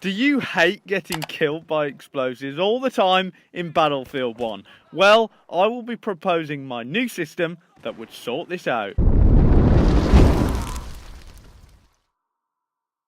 Do you hate getting killed by explosives all the time in Battlefield 1? Well, I will be proposing my new system that would sort this out.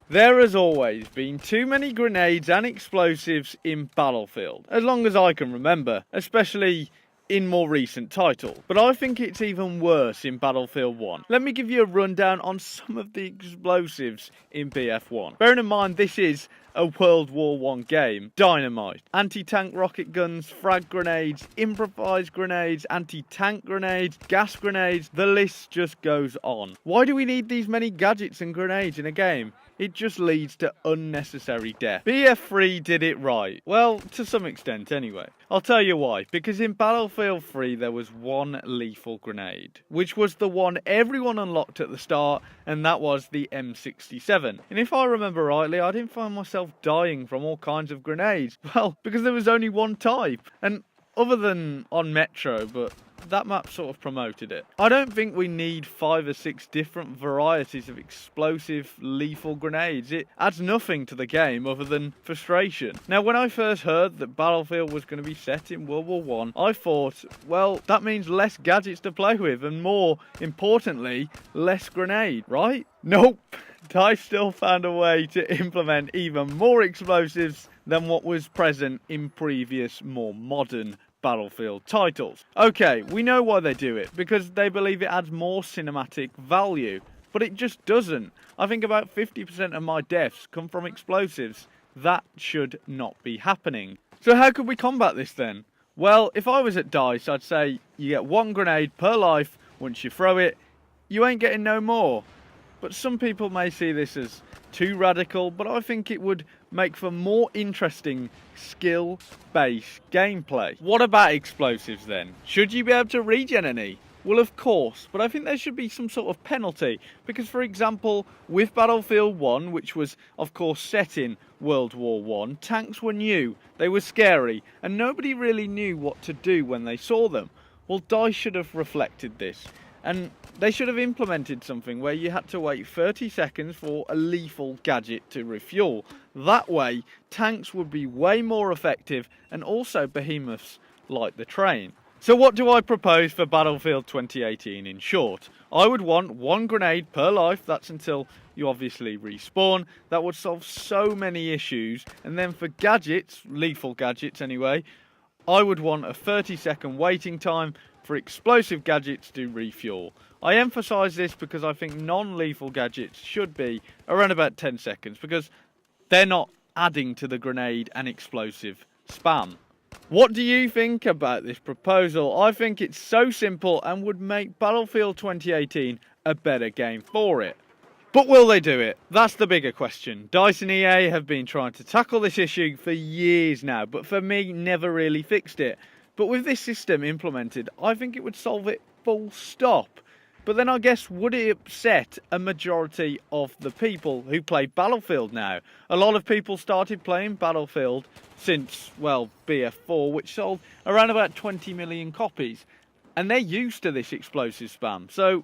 There has always been too many grenades and explosives in Battlefield, as long as I can remember, especially in more recent titles. But I think it's even worse in Battlefield 1. Let me give you a rundown on some of the explosives in BF1. Bearing in mind this is a World War I game. Dynamite, anti-tank rocket guns, frag grenades, improvised grenades, anti-tank grenades, gas grenades, the list just goes on. Why do we need these many gadgets and grenades in a game? It just leads to unnecessary death. BF3 did it right. Well, to some extent anyway. I'll tell you why. Because in Battlefield 3 there was one lethal grenade, which was the one everyone unlocked at the start, and that was the M67. And if I remember rightly, I didn't find myself dying from all kinds of grenades. Well, because there was only one type. And other than on Metro, but that map sort of promoted it. I don't think we need 5 or 6 different varieties of explosive lethal grenades. It adds nothing to the game other than frustration. Now, when I first heard that Battlefield was going to be set in World War I, I thought, well, that means less gadgets to play with and more importantly, less grenade, right? Nope. DICE still found a way to implement even more explosives than what was present in previous, more modern Battlefield titles. Okay, we know why they do it, because they believe it adds more cinematic value, but it just doesn't. I think about 50% of my deaths come from explosives. That should not be happening. So how could we combat this then? Well, if I was at DICE, I'd say you get 1 grenade per life. Once you throw it, you ain't getting no more. But some people may see this as too radical, but I think it would make for more interesting skill-based gameplay. What about explosives then? Should you be able to regen any? Well, of course, but I think there should be some sort of penalty, because for example, with Battlefield 1, which was of course set in World War I, tanks were new, they were scary, and nobody really knew what to do when they saw them. Well, DICE should have reflected this. And they should have implemented something where you had to wait 30 seconds for a lethal gadget to refuel. That way, tanks would be way more effective, and also behemoths like the train. So what do I propose for Battlefield 2018 in short? I would want 1 grenade per life, that's until you obviously respawn. That would solve so many issues. And then for gadgets, lethal gadgets anyway, I would want a 30-second waiting time for explosive gadgets to refuel. I emphasise this because I think non-lethal gadgets should be around about 10 seconds, because they're not adding to the grenade and explosive spam. What do you think about this proposal? I think it's so simple and would make Battlefield 2018 a better game for it. But will they do it? That's the bigger question. DICE and EA have been trying to tackle this issue for years now, but for me, never really fixed it. But with this system implemented, I think it would solve it full stop. But then I guess, would it upset a majority of the people who play Battlefield now? A lot of people started playing Battlefield since, well, BF4, which sold around about 20 million copies. And they're used to this explosive spam. So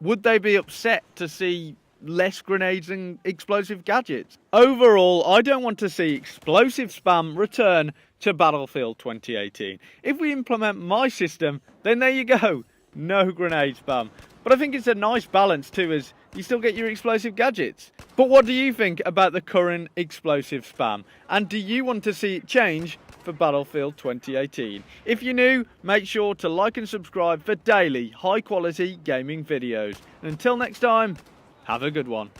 would they be upset to see less grenades and explosive gadgets? Overall, I don't want to see explosive spam return to Battlefield 2018. If we implement my system, then there you go. No grenade spam. But I think it's a nice balance too, as you still get your explosive gadgets. But what do you think about the current explosive spam? And do you want to see it change for Battlefield 2018? If you're new, make sure to like and subscribe for daily, high quality gaming videos. And until next time, have a good one.